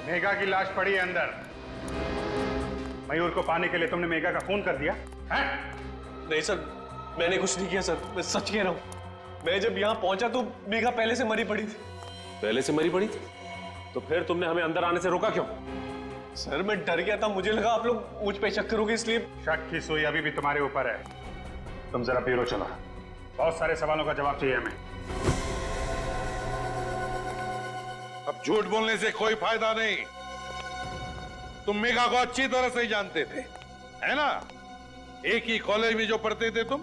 मेघा की लाश पड़ी है अंदर। मयूर को पाने के लिए तुमने मेघा का खून कर दिया है? नहीं सर, मैंने कुछ नहीं किया सर, मैं सच कह रहा हूँ। मैं जब यहाँ पहुंचा तो मेघा पहले से मरी पड़ी थी। पहले से मरी पड़ी थी? तो फिर तुमने हमें अंदर आने से रोका क्यों? सर मैं डर गया था, मुझे लगा आप लोग मुझ पे शक करोगे इसलिए। शक की सुई अभी भी तुम्हारे ऊपर है। तुम जरा ब्यूरो चलो, बहुत सारे सवालों का जवाब चाहिए हमें। अब झूठ बोलने से कोई फायदा नहीं। तुम मेघा को अच्छी तरह से जानते थे, है ना? एक ही कॉलेज में जो पढ़ते थे तुम।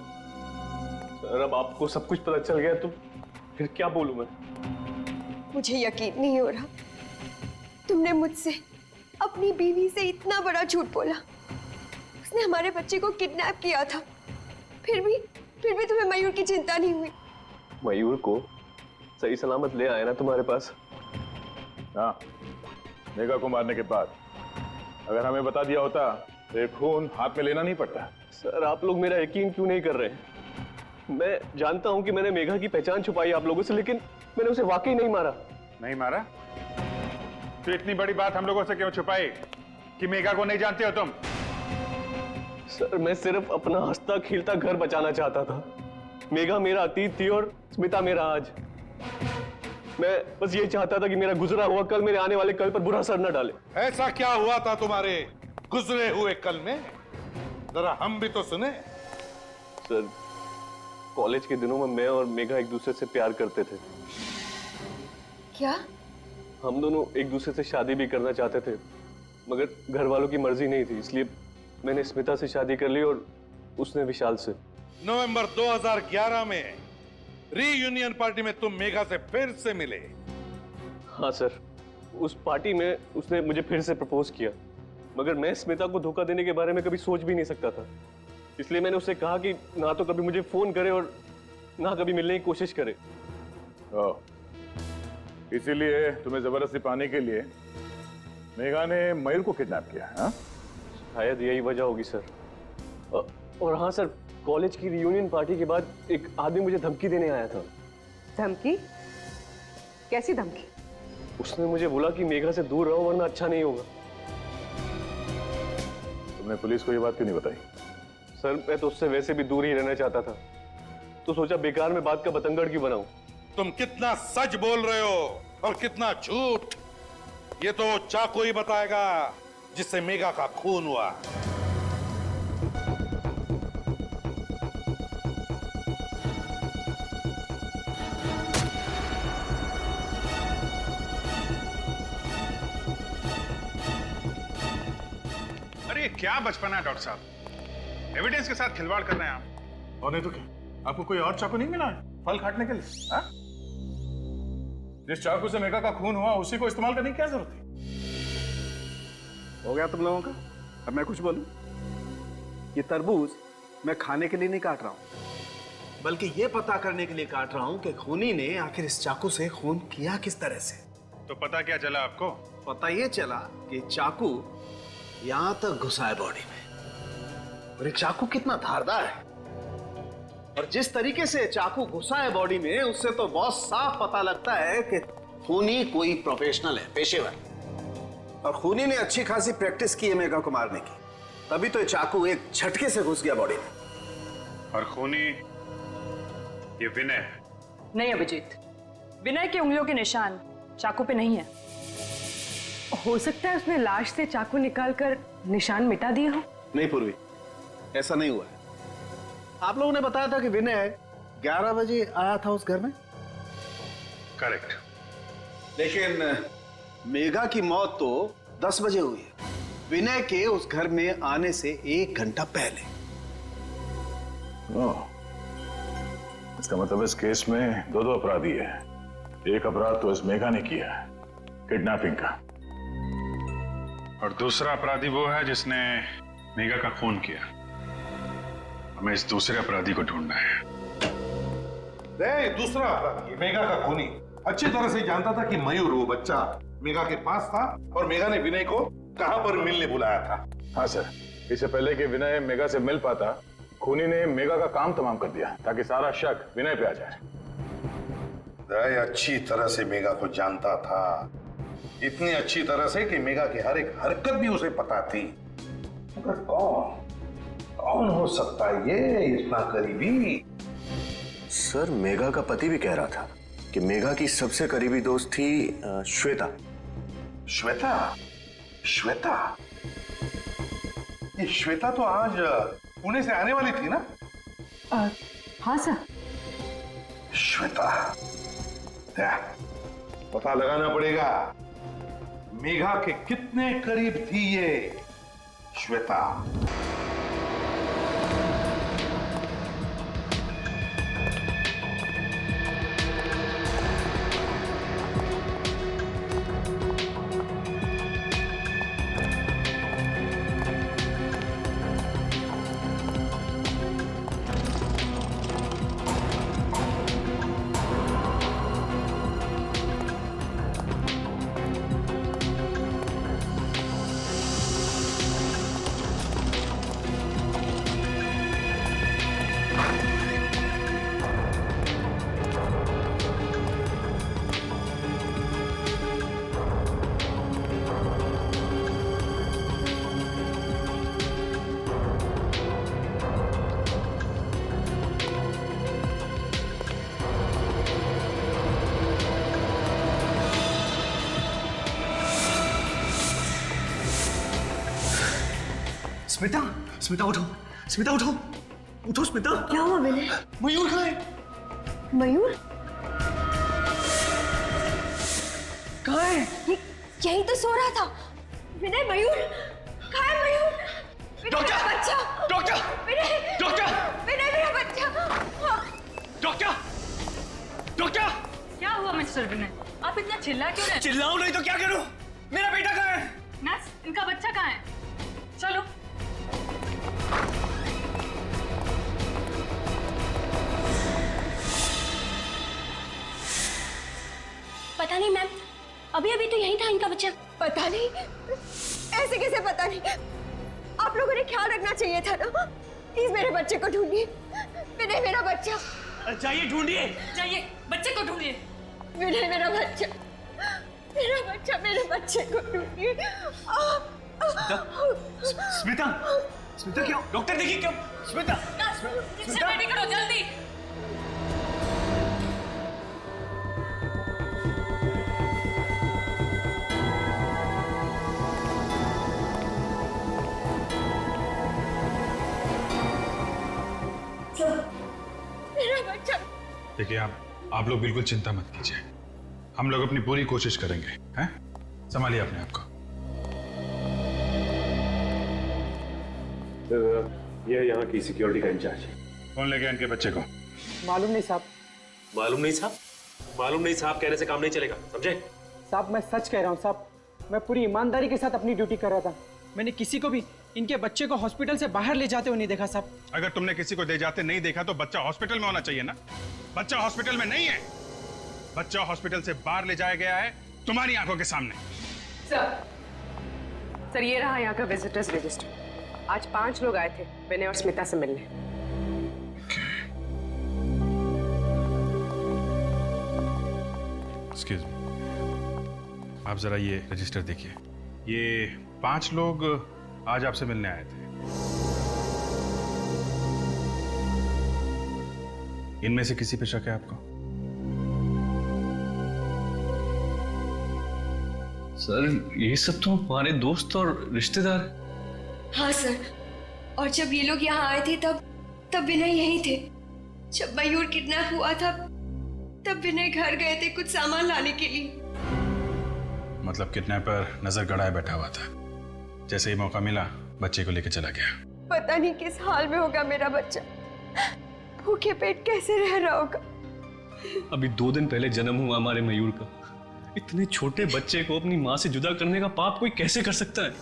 सर अब आपको सब कुछ पता चल गया तो फिर क्या बोलूं मैं? मुझे यकीन नहीं हो रहा, तुमने मुझसे अपनी बीवी से इतना बड़ा झूठ बोला। उसने हमारे बच्चे को किडनैप किया था, फिर भी तुम्हें मयूर की चिंता नहीं हुई। मयूर को सही सलामत ले आया ना तुम्हारे पास? हाँ, मेघा को मारने के बाद अगर हमें बता दिया होता तो ये खून हाथ में लेना नहीं पड़ता। सर आप लोग मेरा यकीन क्यों नहीं कर रहे हैं? मैं जानता हूं कि मैंने मेघा की पहचान छुपाई आप लोगों से, लेकिन मैंने उसे वाकई नहीं मारा। नहीं मारा? तो इतनी बड़ी बात हम लोगों से क्यों छुपाई कि मेघा को नहीं जानते हो तुम? सर मैं सिर्फ अपना हंसता खेलता घर बचाना चाहता था। मेघा मेरा अतीत थी और स्मिता मेरा आज। मैं बस ये चाहता था कि मेरा गुजरा हुआ कल मेरे आने वाले कल पर बुरा असर न डाले। ऐसा क्या हुआ था तुम्हारे गुजरे हुए कल में? जरा हम भी तो सुने। सर कॉलेज के दिनों में मैं और मेघा एक दूसरे से प्यार करते थे। क्या? हम दोनों एक दूसरे से शादी भी करना चाहते थे, मगर घर वालों की मर्जी नहीं थी, इसलिए मैंने स्मिता से शादी कर ली और उसने विशाल से। नवंबर 2011 में रीयूनियन पार्टी में तुम मेघा से फिर से मिले। हाँ सर, उस पार्टी में उसने मुझे फिर से प्रपोज किया, मगर मैं स्मिता को धोखा देने के बारे में कभी सोच भी नहीं सकता था। इसलिए मैंने उससे कहा कि ना तो कभी मुझे फोन करे और ना कभी मिलने की कोशिश करे। इसीलिए तुम्हें जबरदस्ती पाने के लिए मेघा ने मयूर को किडनैप किया। हाँ? शायद यही वजह होगी सर। और हाँ सर, कॉलेज की रियूनियन पार्टी के बाद एक आदमी मुझे धमकी देने आया था। धमकी? कैसी धमकी? उसने मुझे बोला कि मेघा से दूर रहो वरना अच्छा नहीं होगा। तुमने पुलिस को ये बात क्यों नहीं बताई? सर मैं तो उससे वैसे भी दूर ही रहना चाहता था, तो सोचा बेकार में बात का बतंगड़ क्यों बनाऊं। तुम कितना सच बोल रहे हो और कितना झूठ, ये तो चाकू ही बताएगा जिससे मेघा का खून हुआ। अरे क्या बचपना है डॉक्टर साहब, एविडेंस के साथ खिलवाड़ कर रहे हैं आप। और नहीं तो क्या, आपको कोई और चाकू नहीं मिला फल काटने के लिए? हाँ? जिस चाकू से मेघा का खून हुआ उसी को इस्तेमाल करने की क्या जरूरत थी? हो गया तुम लोगों का? अब मैं कुछ बोलूं? ये तरबूज मैं खाने के लिए नहीं काट रहा हूं, बल्कि ये पता करने के लिए काट रहा हूं कि खूनी ने आखिर इस चाकू से खून किया किस तरह से। तो पता क्या चला आपको? पता ये चला कि चाकू यहां तक घुसा है बॉडी में, और ये चाकू कितना धारदार है, और जिस तरीके से चाकू घुसा है बॉडी में उससे तो बहुत साफ पता लगता है कि खूनी कोई प्रोफेशनल है, पेशेवर। और खूनी ने अच्छी खासी प्रैक्टिस की है मेघा को मारने की, तभी तो ये चाकू एक झटके से घुस गया बॉडी में। और खूनी ये विनय है। नहीं अभिजीत, विनय की उंगलियों के निशान चाकू पे नहीं है। हो सकता है उसने लाश से चाकू निकालकर निशान मिटा दिए हो। नहीं पूर्वी, ऐसा नहीं हुआ है। आप लोगों ने बताया था कि विनय 11 बजे आया था उस घर में। करेक्ट। लेकिन मेघा की मौत तो 10 बजे हुई है, विनय के उस घर में आने से 1 घंटा पहले। इसका मतलब इस केस में दो अपराधी है। एक अपराध तो इस मेघा ने किया है, किडनैपिंग का, और दूसरा अपराधी वो है जिसने मेघा का खून किया। हमें इस दूसरे अपराधी को ढूंढना है। दूसरा अपराधी मेघा का खूनी अच्छी तरह से जानता था कि मयूर वो बच्चा मेघा के पास था और मेघा ने विनय को कहां पर मिलने बुलाया था। हाँ सर, इससे पहले कि विनय मेघा से मिल पाता, खूनी ने मेघा का काम तमाम कर दिया ताकि सारा शक विनय पे आ जाए। अच्छी तरह से मेघा को जानता था, इतनी अच्छी तरह से कि मेघा की हर एक हरकत भी उसे पता थी। मगर कौन हो सकता है ये इतना करीबी? सर, मेघा का पति भी कह रहा था कि मेघा की सबसे करीबी दोस्त थी श्वेता। श्वेता? श्वेता? ये श्वेता तो आज पुणे से आने वाली थी ना? हाँ सर। श्वेता, पता लगाना पड़ेगा मेघा के कितने करीब थी ये श्वेता। स्मिता, स्मिता उठो, स्मिता उठो, उठो स्मिता। क्या हुआ विनय? मयूर कहाँ है? मयूर? कहाँ है? यही तो सो रहा था। विनय, मयूर कहाँ है? मयूर, डॉक्टर! मेरा बच्चा! डॉक्टर! विनय! डॉक्टर! विनय, मेरा बच्चा! डॉक्टर! डॉक्टर! क्या हुआ मिस्टर विनय? आप इतना चिल्ला क्यों रहे? चिल्लाऊं नहीं तो क्या करूं? मेरा बेटा कहाँ है? नर्स, इनका बच्चा कहाँ है? चलो। पता नहीं मैम, अभी अभी तो यही था इनका बच्चा। पता नहीं, ऐसे कैसे पता नहीं? आप लोगों ने ख्याल रखना चाहिए था ना। प्लीज मेरे बच्चे को ढूंढिए। विनय, मेरा बच्चा। जाइए ढूंढिए। जाइए, बच्चे को ढूंढिए। विनय, मेरा बच्चा, मेरा बच्चा, मेरे बच्चे को ढूंढिए। स्मिता, स्मिता क्यों? डॉक्टर देखिए क्यों? स्मिता, रिक्शा रेडी करो जल्दी। मेरा बच्चा। देखिए, आप लोग बिल्कुल चिंता मत कीजिए। हम लोग अपनी पूरी कोशिश करेंगे। हैं? संभालिए अपने आप को। ये यहाँ की सिक्योरिटी का इंचार्ज है। कौन ले गया इनके बच्चे को? मालूम नहीं साहब। मालूम नहीं साहब? मालूम नहीं साहब कहने से काम नहीं चलेगा, समझे? साहब, मैं सच कह रहा हूँ साहब। मैं पूरी ईमानदारी के साथ अपनी ड्यूटी कर रहा था। मैंने किसी को भी इनके बच्चे को हॉस्पिटल से बाहर ले जाते हुए नहीं देखा साहब। अगर तुमने किसी को ले जाते नहीं देखा तो बच्चा हॉस्पिटल में होना चाहिए ना। बच्चा हॉस्पिटल में नहीं है। बच्चा हॉस्पिटल से बाहर ले जाया गया है तुम्हारी आंखों के सामने। सर, ये रहा यहाँ का विजिटर्स रजिस्टर। आज 5 लोग आए थे विनय और स्मिता से मिलने। एक्सक्यूज मी, आप जरा ये रजिस्टर देखिए। ये 5 लोग आज आपसे मिलने आए थे। इनमें से किसी पे शक है आपको? सर, ये सब तो हमारे दोस्त और रिश्तेदार। हाँ सर, और जब ये लोग यहाँ आए थे तब विनय यहीं थे। जब मयूर किडनैप हुआ था तब विनय घर गए थे कुछ सामान लाने के लिए। मतलब किडनैपर नजर गड़ाए बैठा हुआ था। जैसे ही मौका मिला बच्चे को लेकर चला गया। पता नहीं किस हाल में होगा मेरा बच्चा। भूखे पेट कैसे रह रहा होगा। अभी 2 दिन पहले जन्म हुआ हमारे मयूर का। इतने छोटे बच्चे को अपनी माँ से जुदा करने का पाप कोई कैसे कर सकता है?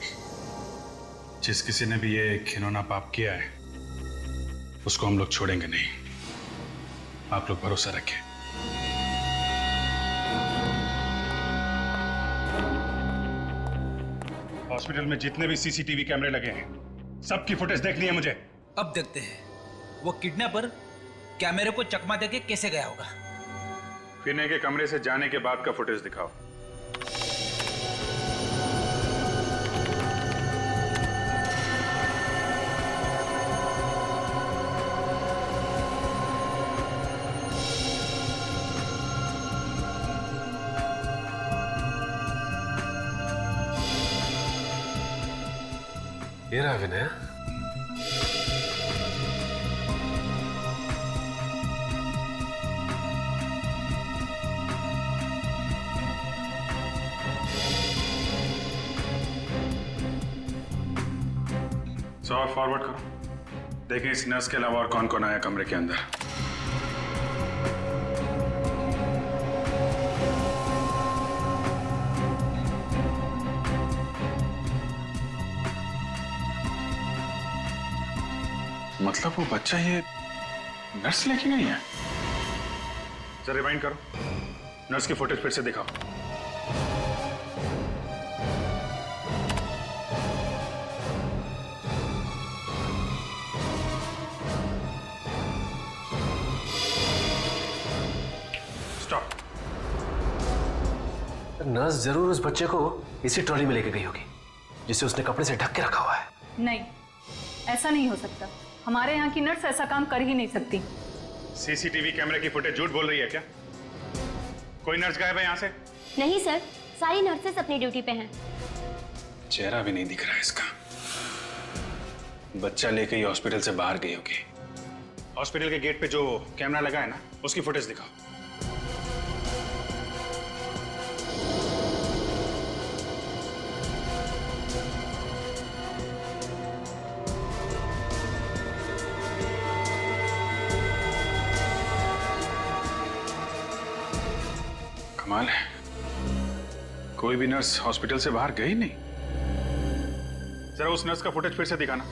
जिस किसी ने भी ये घिनौना पाप किया है उसको हम लोग छोड़ेंगे नहीं। आप लोग भरोसा रखें। हॉस्पिटल में जितने भी सीसीटीवी कैमरे लगे हैं सबकी फुटेज देखनी है मुझे। अब देखते हैं वो किडनैपर कैमरे को चकमा देके कैसे गया होगा। विनय के कमरे से जाने के बाद का फुटेज दिखाओ। ये रहा विनय। सो और फॉरवर्ड करो, देखें इस नर्स के अलावा और कौन कौन आया कमरे के अंदर। मतलब वो बच्चा ये नर्स लेके गई है? जरा रिवाइंड करो, नर्स की फुटेज फिर से दिखाओ। स्टॉप। नर्स जरूर उस बच्चे को इसी ट्रॉली में लेके गई होगी जिसे उसने कपड़े से ढक के रखा हुआ है। नहीं, ऐसा नहीं हो सकता। हमारे यहाँ की नर्स ऐसा काम कर ही नहीं सकती। सीसीटीवी कैमरे की फुटेज झूठ बोल रही है क्या? कोई नर्स गायब है यहाँ से? नहीं सर, सारी नर्सेस अपनी ड्यूटी पे हैं। चेहरा भी नहीं दिख रहा है इसका। बच्चा लेके ही हॉस्पिटल से बाहर गई होगी। हॉस्पिटल के गेट पे जो कैमरा लगा है ना, उसकी फुटेज दिखाओ। कमाल है, कोई भी नर्स हॉस्पिटल से बाहर गई नहीं। जरा उस नर्स का फुटेज फिर से दिखाना।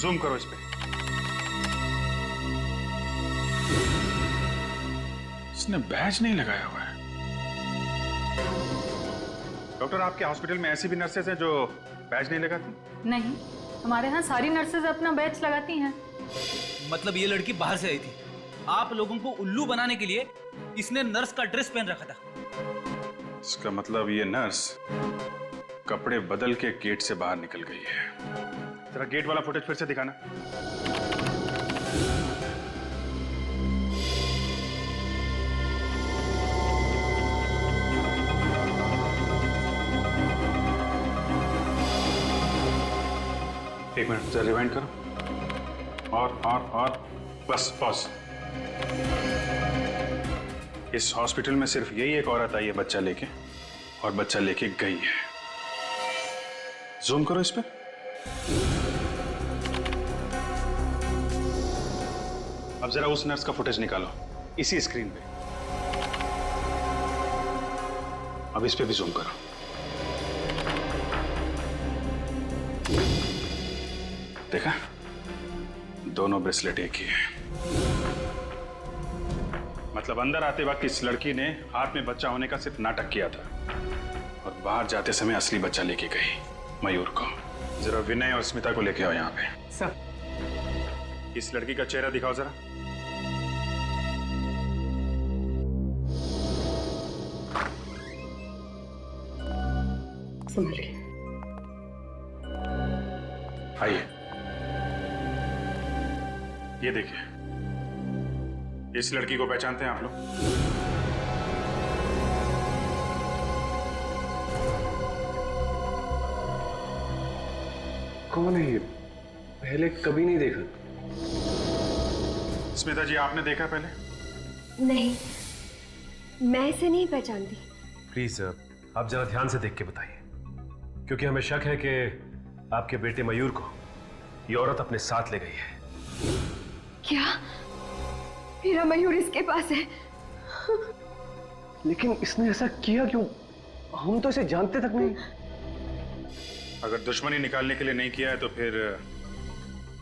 जूम करो इस पे। इसने बैज नहीं लगाया हुआ है। डॉक्टर, आपके हॉस्पिटल में ऐसी भी नर्सेज हैं जो बैज नहीं लगाती? नहीं, हमारे यहाँ सारी नर्सेज अपना बैच लगाती हैं। मतलब ये लड़की बाहर से आई थी, आप लोगों को उल्लू बनाने के लिए इसने नर्स का ड्रेस पहन रखा था। इसका मतलब ये नर्स कपड़े बदल के गेट से बाहर निकल गई है। जरा गेट वाला फुटेज फिर से दिखाना। एक मिनट, जरा रिवाइंड करो। और बस पॉज। इस हॉस्पिटल में सिर्फ यही एक औरत आई है बच्चा लेके, और बच्चा लेके गई है। जूम करो इस पे। अब जरा उस नर्स का फुटेज निकालो इसी स्क्रीन पे। अब इस पे भी जूम करो। देखा, दोनों ब्रेसलेट एक ही है। मतलब अंदर आते वक्त इस लड़की ने हाथ में बच्चा होने का सिर्फ नाटक किया था, और बाहर जाते समय असली बच्चा लेके गई, मयूर को। जरा विनय और स्मिता को लेके आओ यहाँ पे। सर, इस लड़की का चेहरा दिखाओ जरा। समझ गए। आइए, ये देखिए, इस लड़की को पहचानते हैं आप लोग? कौन है ये? पहले कभी नहीं देखा। स्मिता जी, आपने देखा पहले? नहीं, मैं इसे नहीं पहचानती। प्लीज आप जरा ध्यान से देख के बताइए, क्योंकि हमें शक है कि आपके बेटे मयूर को ये औरत अपने साथ ले गई है। क्या मेरा मयूर इसके पास है? लेकिन इसने ऐसा किया क्यों? हम तो इसे जानते तक नहीं। अगर दुश्मनी निकालने के लिए नहीं किया है तो फिर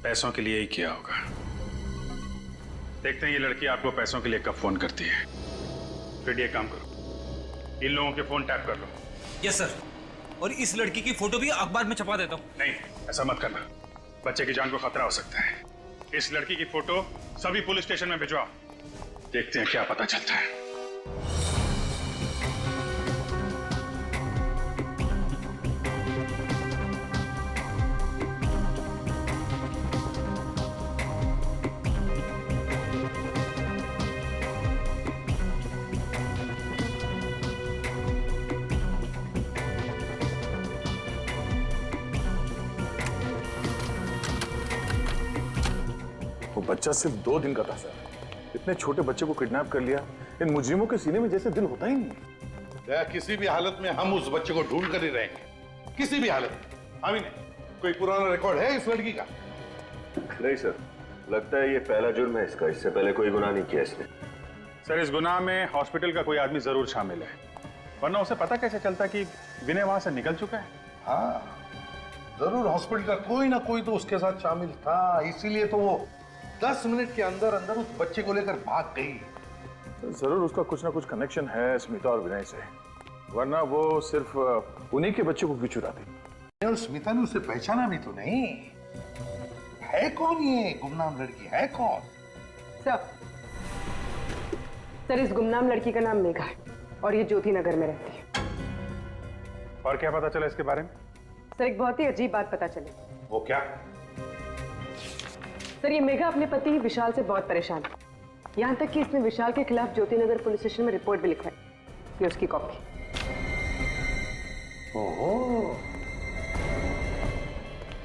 पैसों के लिए ही किया होगा। देखते हैं ये लड़की आपको पैसों के लिए कब फोन करती है। फिर ये काम करो, इन लोगों के फोन टैप कर लो। यस सर, और इस लड़की की फोटो भी अखबार में छपा देता हूँ। नहीं, ऐसा मत करना, बच्चे की जान को खतरा हो सकता है। इस लड़की की फोटो सभी पुलिस स्टेशन में भिजवाओ, देखते हैं क्या पता चलता है। बच्चा सिर्फ 2 दिन का था सर। इतने छोटे बच्चे को किडनैप कर लिया। इन मुजरिमों के सीने में जैसे दिल होता ही नहीं। दया, किसी भी हालत में हम उस बच्चे को ढूंढ कर ही रहेंगे, किसी भी हालत में। अभी नहीं, कोई पुराना रिकॉर्ड है इस लड़की का? नहीं सर, लगता है ये पहला जुर्म है इसका। इससे पहले कोई गुनाह नहीं किया इसने। सर, इस गुनाह में हॉस्पिटल का कोई आदमी जरूर शामिल है, वरना उसे पता कैसे चलता कि विनय वहां से निकल चुका है? हाँ, जरूर हॉस्पिटल का कोई ना कोई तो उसके साथ शामिल था, इसीलिए तो वो 10 मिनट के अंदर अंदर उस बच्चे को लेकर भाग गई। जरूर उसका कुछ ना कुछ कनेक्शन है स्मिता और विनय से, वरना वो सिर्फ उन्हीं के बच्चे को क्यों चुराती? और स्मिता ने उसे पहचाना भी तो नहीं। है कौन ये गुमनाम लड़की, है कौन? सर, इस गुमनाम लड़की का नाम मेघा है और ये ज्योति नगर में रहती है। और क्या पता चला इसके बारे में? सर, एक बहुत ही अजीब बात पता चली। वो क्या? सर, ये मेघा अपने पति विशाल से बहुत परेशान है, यहाँ तक कि इसने विशाल के खिलाफ ज्योति नगर पुलिस स्टेशन में रिपोर्ट भी लिखवाई। ये उसकी कॉपी। ओहो,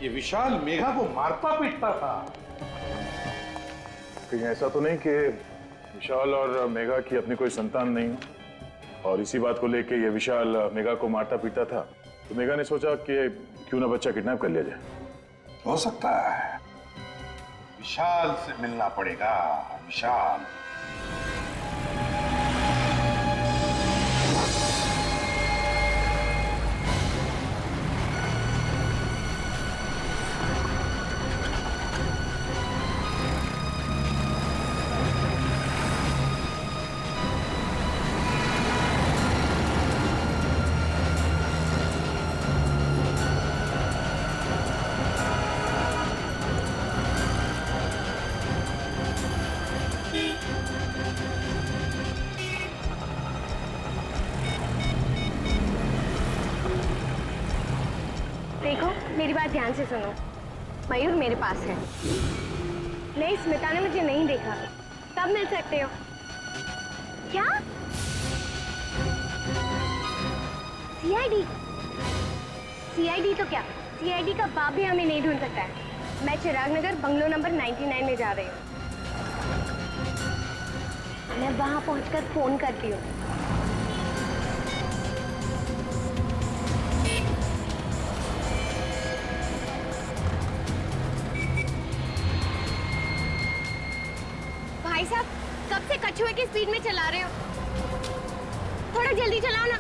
ये विशाल मेघा को मारता पीटता था। कहीं ऐसा तो नहीं कि विशाल और मेघा की अपनी कोई संतान नहीं और इसी बात को लेके ये विशाल मेघा को मारता पीटता था, तो मेघा ने सोचा कि क्यों ना बच्चा किडनैप कर लिया जाए। हो सकता है। विशाल से मिलना पड़ेगा। विशाल। देखो, मेरी बात ध्यान से सुनो। मयूर मेरे पास है। नहीं, स्मिता ने मुझे नहीं देखा। कब मिल सकते हो? क्या? सीआईडी? सीआईडी तो क्या? सीआईडी का बाप भी हमें नहीं ढूंढ सकता है। मैं चिराग नगर बंगलो नंबर 99 में जा रही हूँ। मैं वहां पहुंचकर फोन करती हूँ। भाई साहब, कब से कछुए की स्पीड में चला रहे हो? थोड़ा जल्दी चलाओ ना।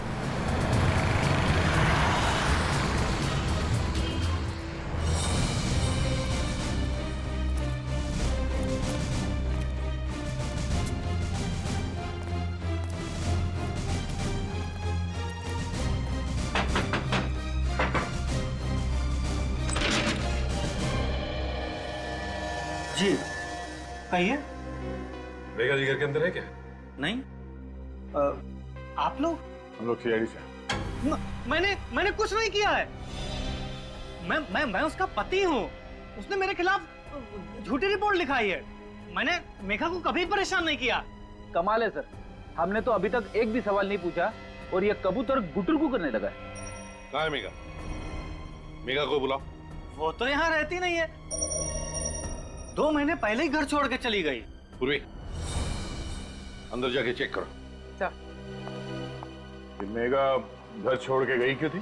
जी कहिए। मेघा जी घर के अंदर है क्या? नहीं, आप लोग? हम लोग सीआईडी से। मैंने कुछ नहीं किया है। मैं उसका पति हूँ। उसने मेरे खिलाफ झूठी रिपोर्ट लिखाई है। मैंने मेघा को कभी परेशान नहीं किया। कमाल है सर, हमने तो अभी तक एक भी सवाल नहीं पूछा और ये कबूतर गुटुरगु करने लगा है। कहाँ है मेघा? मेघा को बुलाओ। वो तो यहाँ रहती नहीं है। 2 महीने पहले ही घर छोड़ के चली गई। पूर्वी, अंदर जाके चेक करो। मेघा घर छोड़ के गई क्यों थी?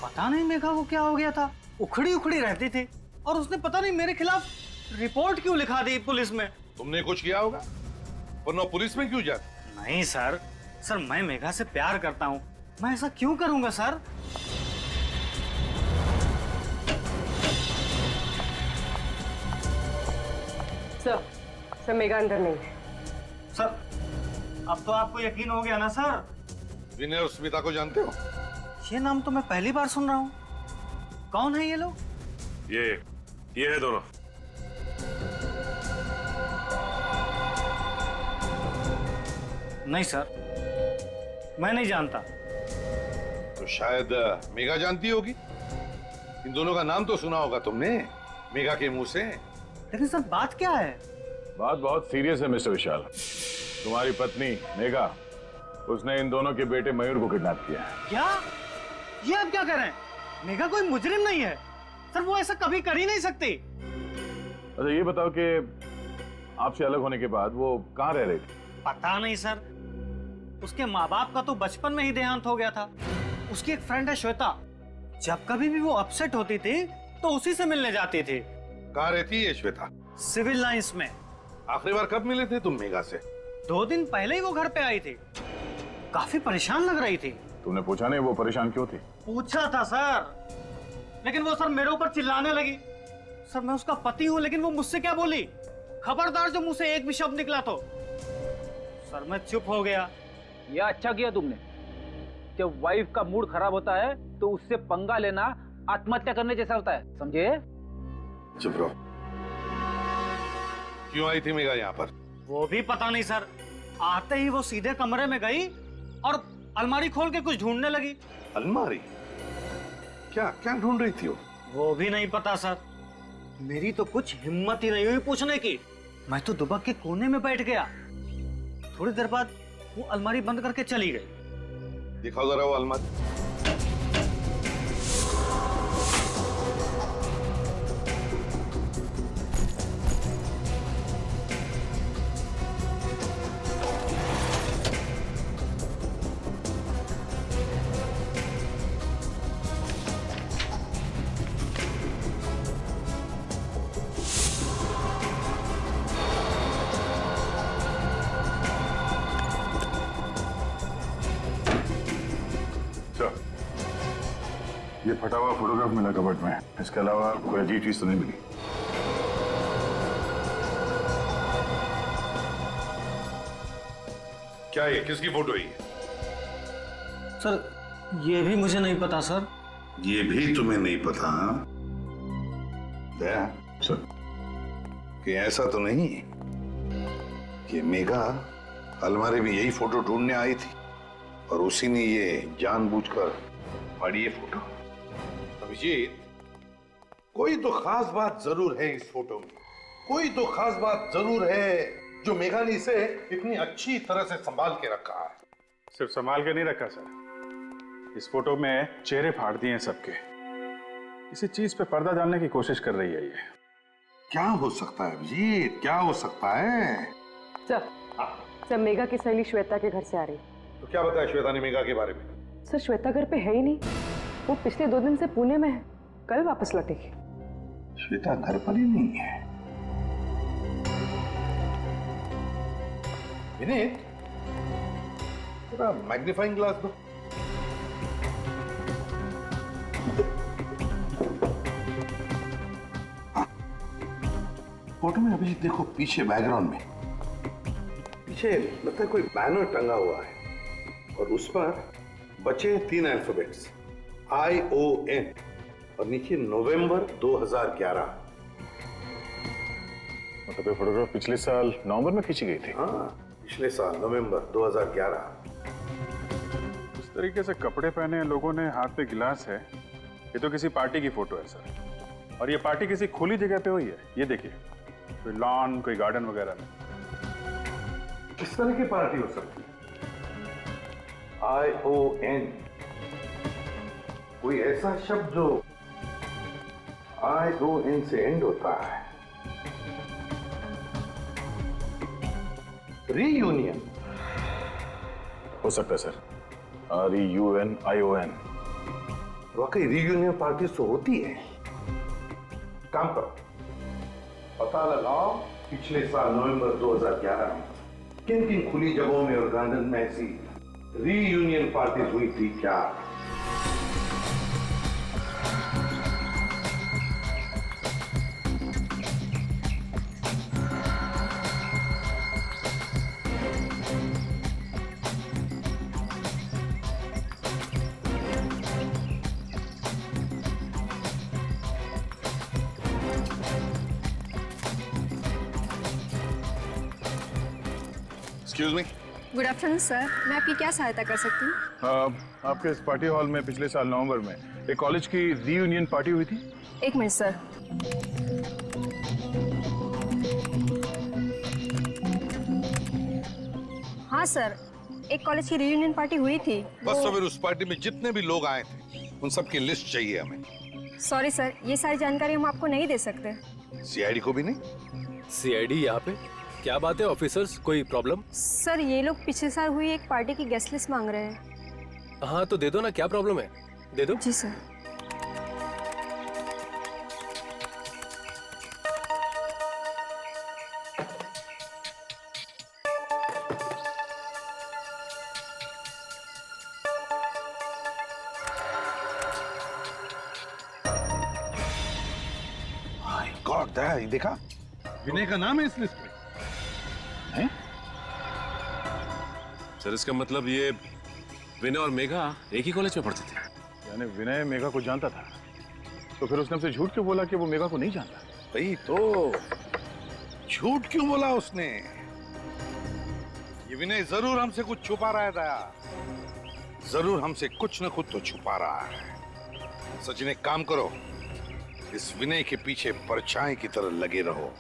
पता नहीं मेघा को क्या हो गया था। उखड़ी उखड़ी रहती थी और उसने पता नहीं मेरे खिलाफ रिपोर्ट क्यों लिखा दी पुलिस में। तुमने कुछ किया होगा, वरना पुलिस में क्यों जाती? नहीं सर, मैं मेघा से प्यार करता हूँ। मैं ऐसा क्यों करूंगा सर? सर, मेघा अंदर नहीं है। सर, अब तो आपको यकीन हो गया ना सर? विनय और स्मिता को जानते हो? ये नाम तो मैं पहली बार सुन रहा हूँ। कौन है ये लोग? ये है दोनों। नहीं सर, मैं नहीं जानता। तो शायद मेघा जानती होगी। इन दोनों का नाम तो सुना होगा तुमने मेघा के मुंह से। लेकिन सर बात क्या है? बात बहुत सीरियस है मिस्टर विशाल। तुम्हारी पत्नी मेघा, उसने इन दोनों के बेटे मयूर को किडनैप किया है। क्या? ये आप क्या कर रहे हैं? मेघा कोई मुजरिम नहीं है सर, वो ऐसा कभी कर ही नहीं सकती। अच्छा ये बताओ कि आपसे अलग होने के बाद वो कहाँ रह रहे थे? पता नहीं सर, उसके माँ बाप का तो बचपन में ही देहांत हो गया था। उसकी एक फ्रेंड है श्वेता, जब कभी भी वो अपसेट होती थी तो उसी से मिलने जाती थी। कहाँ रहती है श्वेता? सिविल लाइंस में। आखिरी बार कब मिले थे तुम मेघा से? 2 दिन पहले ही वो घर पे आई थी, काफी परेशान लग रही थी। तुमने पूछा नहीं वो परेशान क्यों थी? पूछा था सर, लेकिन वो सर मेरे ऊपर चिल्लाने लगी। सर मैं उसका पति हूँ, लेकिन वो मुझसे क्या बोली, खबरदार जो मुंह से एक भी शब्द निकला तो। सर मैं चुप हो गया। यह अच्छा किया तुमने। जब वाइफ का मूड खराब होता है तो उससे पंगा लेना आत्महत्या करने जैसा होता है, समझे? चुप रहो। क्यों आई थी मेघा यहाँ पर? वो भी पता नहीं सर, आते ही वो सीधे कमरे में गई और अलमारी खोल के कुछ ढूंढने लगी। अलमारी? क्या क्या ढूंढ रही थी वो भी नहीं पता सर। मेरी तो कुछ हिम्मत ही नहीं हुई पूछने की। मैं तो दुबक के कोने में बैठ गया। थोड़ी देर बाद वो अलमारी बंद करके चली गई। दिखाओ जरा वो अलमारी। ये फटा हुआ फोटोग्राफ मिला कबर्ड में, इसके अलावा कोई अजीब चीज तो नहीं मिली। क्या ये किसकी फोटो है? सर ये भी मुझे नहीं पता सर। ये भी तुम्हें नहीं पता? दया सर, कि ऐसा तो नहीं कि मेघा अलमारी में यही फोटो ढूंढने आई थी और उसी ने ये जानबूझकर फाड़ी ये फोटो? अभिजीत, कोई तो खास बात जरूर है इस फोटो में। कोई तो खास बात जरूर है जो मेघा ने इसे इतनी अच्छी तरह से संभाल के रखा है। सिर्फ संभाल के नहीं रखा सर, इस फोटो में चेहरे फाड़ दिए हैं सबके। किसी चीज पे पर्दा डालने की कोशिश कर रही है ये। क्या हो सकता है अभिजीत, क्या हो सकता है? सर मेघा की सहेली श्वेता के घर से आ रही। तो क्या बताया श्वेता ने मेघा के बारे में? सर श्वेता घर पे है ही नहीं, वो पिछले 2 दिन से पुणे में है, कल वापस लौटेगी। श्वेता घर पर ही नहीं है। विनीत, थोड़ा मैग्नीफाइंग ग्लास दो। फोटो में अभिजीत देखो, पीछे बैकग्राउंड में पीछे लगता है कोई बैनर टंगा हुआ है और उस पर बचे 3 अल्फाबेट्स ION और नीचे नवंबर 2011। मतलब ये फोटोग्राफ पिछले साल नवंबर में खींची गई थी? हाँ, पिछले साल नवंबर 2011। इस तरीके से कपड़े पहने लोगों ने, हाथ पे गिलास है, ये तो किसी पार्टी की फोटो है सर। और ये पार्टी किसी खुली जगह पे हुई है। ये देखिए, कोई लॉन, कोई गार्डन वगैरह में। किस तरह की पार्टी हो सकती है? ION, कोई ऐसा शब्द जो ION से एंड होता है। रीयूनियन हो सकता है सर, REUNION। वाकई रीयूनियन पार्टी तो होती है। काम करो, पता लगाओ पिछले साल नवंबर 2011 में किन किन खुली जगहों में और गार्डन में ऐसी रीयूनियन पार्टी हुई थी क्या? Excuse me. Good afternoon sir, मैं आपकी क्या सहायता कर सकती हूँ? आपके इस पार्टी हॉल में पिछले साल नवंबर में एक कॉलेज की रीयूनियन पार्टी हुई थी। 1 मिनट सर। हाँ सर, एक कॉलेज की रीयूनियन पार्टी हुई थी। बस तो फिर उस पार्टी में जितने भी लोग आए थे उन सब की लिस्ट चाहिए हमें। सॉरी सर, ये सारी जानकारी हम आपको नहीं दे सकते। CID को भी नहीं? CID यहाँ पे? क्या बात है ऑफिसर्स, कोई प्रॉब्लम? सर ये लोग पिछले साल हुई एक पार्टी की गेस्ट लिस्ट मांग रहे हैं। हाँ तो दे दो ना, क्या प्रॉब्लम है, दे दो। जी सर। गॉड दैट, देखा विनय का नाम है इस लिस्ट में। हैं? सर इसका मतलब ये विनय और मेघा एक ही कॉलेज में पढ़ते थे? यानी विनय मेघा को जानता था, तो फिर उसने हमसे झूठ क्यों बोला कि वो मेघा को नहीं जानता? भाई तो झूठ क्यों बोला उसने? ये विनय जरूर हमसे कुछ छुपा रहा है दया, जरूर हमसे कुछ न कुछ तो छुपा रहा है। सचिन एक काम करो, इस विनय के पीछे परछाई की तरह लगे रहो।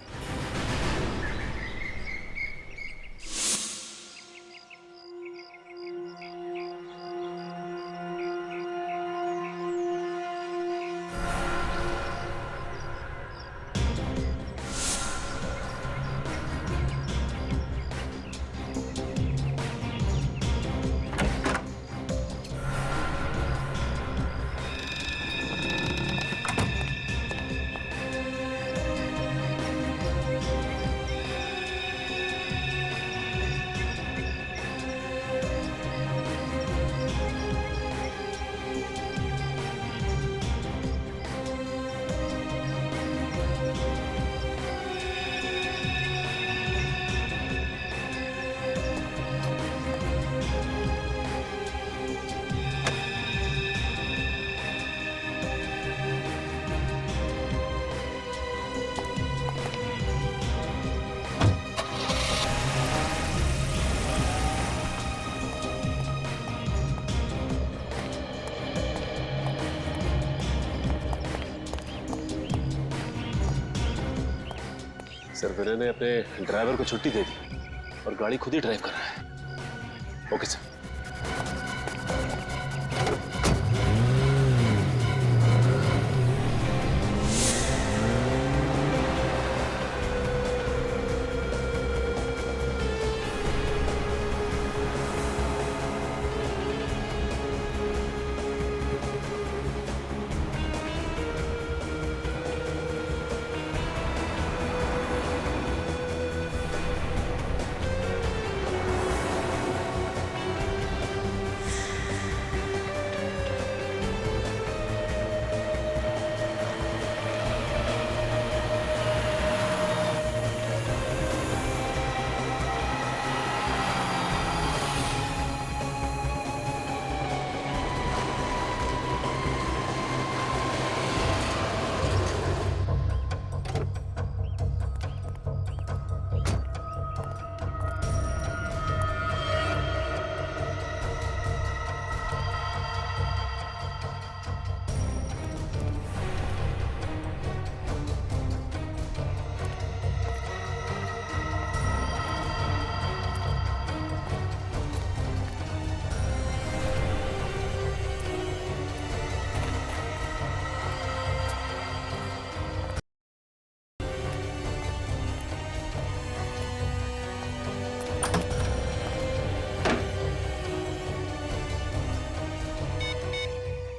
सर विनय ने अपने ड्राइवर को छुट्टी दे दी और गाड़ी खुद ही ड्राइव कर रहा है। Okay sir.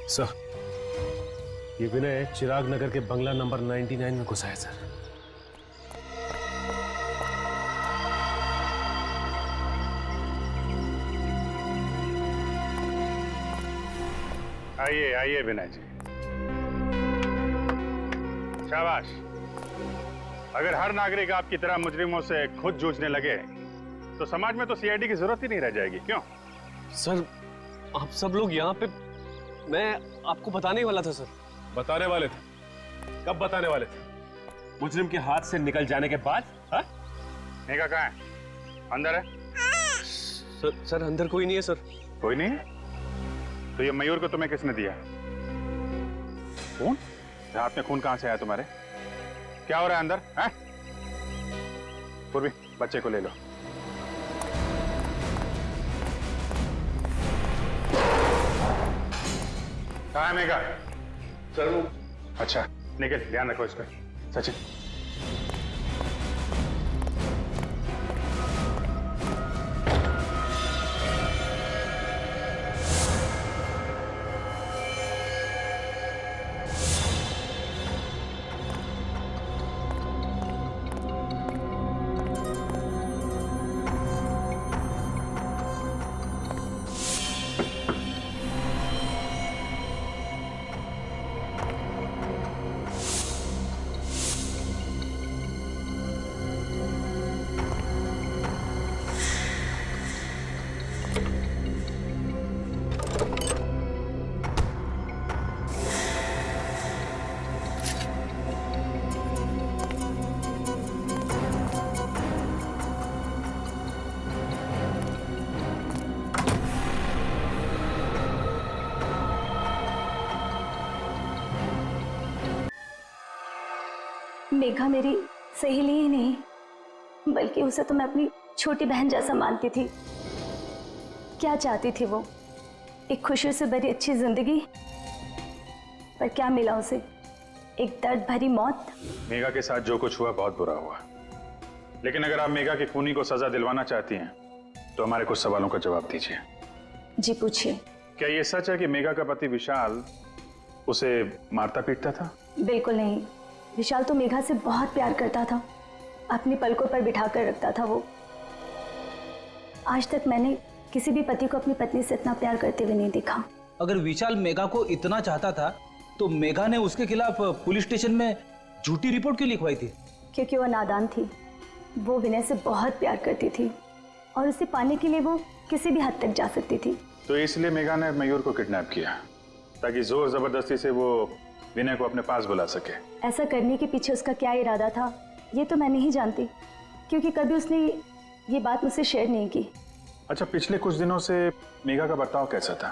सर ये विनय चिराग नगर के बंगला नंबर 99 में घुसा है सर। आइए आइए विनय जी, शाबाश। अगर हर नागरिक आपकी तरह मुजरिमों से खुद जूझने लगे तो समाज में तो सीआईडी की जरूरत ही नहीं रह जाएगी, क्यों? सर आप सब लोग यहाँ पे, मैं आपको बताने वाला था सर। बताने वाले थे? कब बताने वाले थे? मुजरिम के हाथ से निकल जाने के बाद? हाँ? मेघा कहाँ है? अंदर है? सर अंदर कोई नहीं है सर। कोई नहीं है? तो ये मयूर को तुम्हें किसने दिया? खून? हाथ में खून कहां से आया तुम्हारे? क्या हो रहा है अंदर? हैं? पूर्वी, बच्चे को ले लो। कहाँ है मेघा? सर वो। अच्छा निकल, ध्यान रखो इस पर। सचिन मेघा मेरी सहेली ही नहीं बल्कि उसे तो मैं अपनी छोटी बहन जैसा मानती थी। क्या चाहती थी वो? एक खुशी से भरी अच्छी जिंदगी, पर क्या मिला उसे? एक दर्द भरी मौत। मेघा के साथ जो कुछ हुआ बहुत बुरा हुआ, लेकिन अगर आप मेघा के खूनी को सजा दिलवाना चाहती हैं तो हमारे कुछ सवालों का जवाब दीजिए। जी पूछिए। क्या ये सच है कि मेघा का पति विशाल उसे मारता पीटता था? बिल्कुल नहीं। विशाल तो मेघा से बहुत प्यार करता था, अपनी पलकों पर बिठा कर रखता था वो। आज तक मैंने किसी भी पति को अपनी पत्नी से इतना प्यार करते हुए नहीं देखा। अगर विशाल मेघा को इतना चाहता था तो मेघा ने उसके खिलाफ पुलिस स्टेशन में झूठी रिपोर्ट क्यों लिखवाई थी? क्योंकि वो नादान थी। वो विनय से बहुत प्यार करती थी और उसे पाने के लिए वो किसी भी हद तक जा सकती थी। तो इसलिए मेघा ने मयूर को किडनैप किया ताकि जोर जबरदस्ती से वो विनय को अपने पास बुला सके। ऐसा करने के पीछे उसका क्या इरादा था ये तो मैं नहीं जानती, क्योंकि कभी उसने ये बात मुझसे शेयर नहीं की। अच्छा, पिछले कुछ दिनों से मेघा का बर्ताव कैसा था?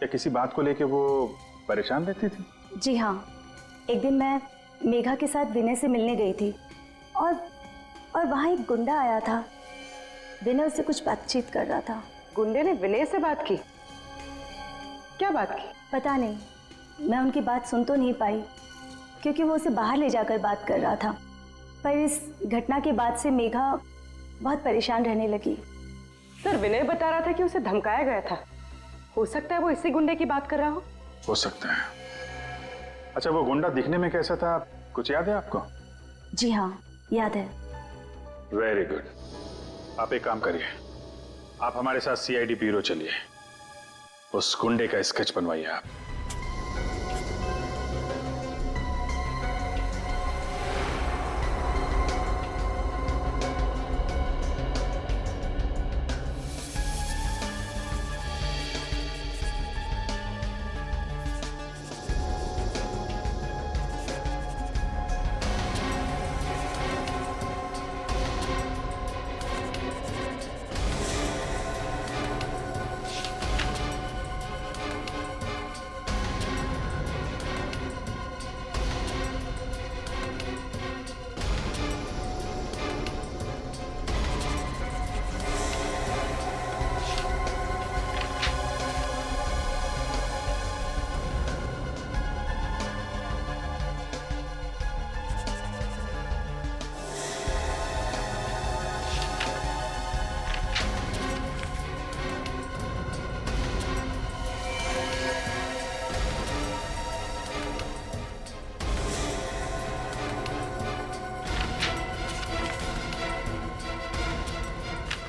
या किसी बात को लेके वो परेशान रहती थी? जी हाँ, एक दिन मैं मेघा के साथ विनय से मिलने गई थी और वहाँ एक गुंडा आया था। विनय उससे कुछ बातचीत कर रहा था। गुंडे ने विनय से बात की? क्या बात की? पता नहीं, मैं उनकी बात सुन तो नहीं पाई क्योंकि वो उसे बाहर ले जाकर बात कर रहा था। पर इस घटना के बाद से मेघा बहुत परेशान रहने लगी। सर, विनय बता रहा था कि उसे धमकाया गया था। हो सकता है वो इसी गुंडे की बात कर रहा हो सकता है। अच्छा, वो गुंडा दिखने में कैसा था, कुछ याद है आपको? जी हाँ, याद है। Very good. आप एक काम करिए, आप हमारे साथ सीआईडी ब्यूरो चलिए, उस गुंडे का स्केच बनवाइए आप।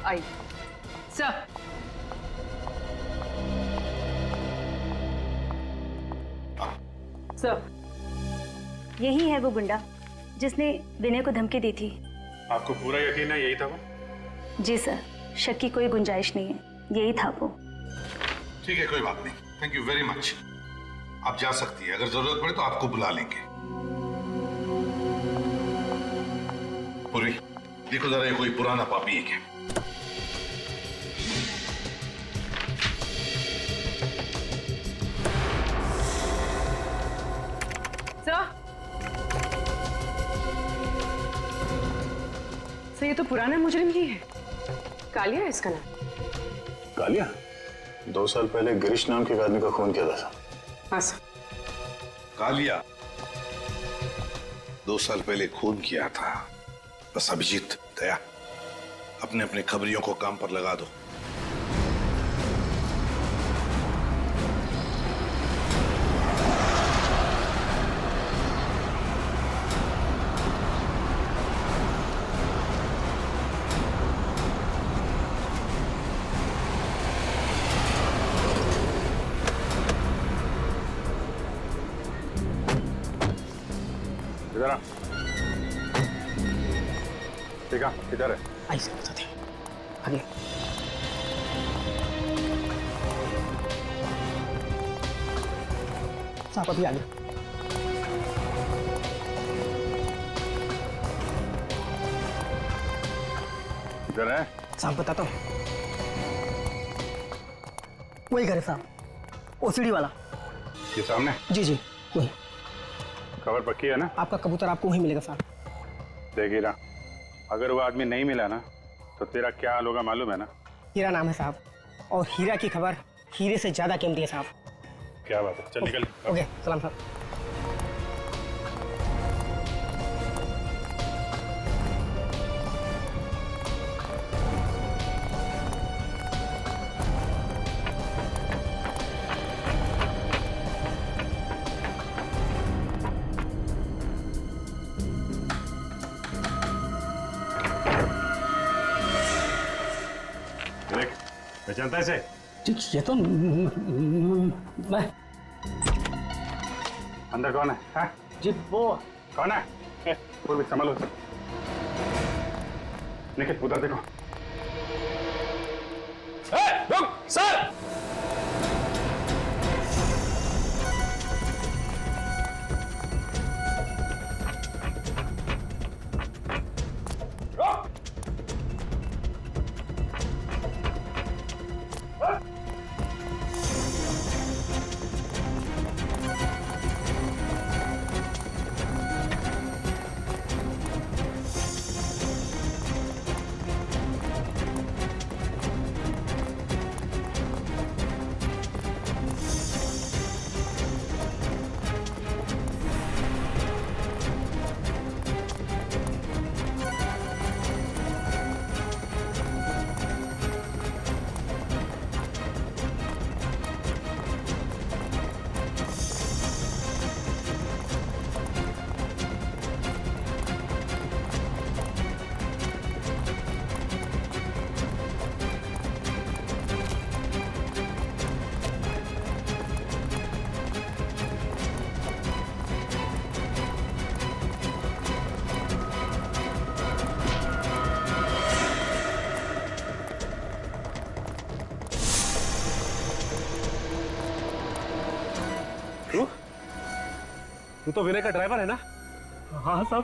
आई सर। सर, यही है वो गुंडा जिसने विनय को धमकी दी थी। आपको पूरा यकीन है यही था वो? जी सर, शक की कोई गुंजाइश नहीं है, यही था वो। ठीक है, कोई बात नहीं। Thank you very much. आप जा सकती है, अगर जरूरत पड़े तो आपको बुला लेंगे। पूरी देखो जरा, ये कोई पुराना पापी है क्या? सर, ये तो पुराना मुजरिम ही है। कालिया है इसका नाम। कालिया? 2 साल पहले गिरीश नाम के एक आदमी का खून किया था। हाँ सर। कालिया 2 साल पहले खून किया था। बस अभिजीत, दया, अपने अपने खबरियों को काम पर लगा दो। इधर आ। ठीक है, इधर है। ऐसे बताते हैं आगे। साहब अभी आगे। इधर है। साहब बताता हूँ, वही घर है साहब, ओसीडी वाला। ये सामने? जी जी वही। खबर पक्की है ना? आपका कबूतर आपको वहीं मिलेगा साहब। देख हीरा, अगर वो आदमी नहीं मिला ना तो तेरा क्या हाल होगा मालूम है ना? हीरा नाम है साहब, और हीरा की खबर हीरे से ज्यादा कीमती है साहब। क्या बात है, चल निकल। ओके, सलाम साहब। देख, पहचानता है इसे? ये तो मैं। अंदर कौन है? हाँ? जी वो कौन है? वो भी संभालो। निकल, उधर देखो। रुक सर। तू तो विनय का ड्राइवर है ना? हाँ साहब।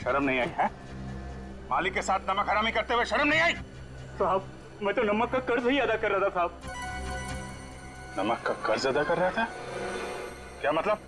शर्म नहीं आई है? मालिक के साथ नमक हरामी करते हुए शर्म नहीं आई? साहब, मैं तो नमक का कर्ज ही अदा कर रहा था साहब। नमक का कर्ज अदा कर रहा था? क्या मतलब?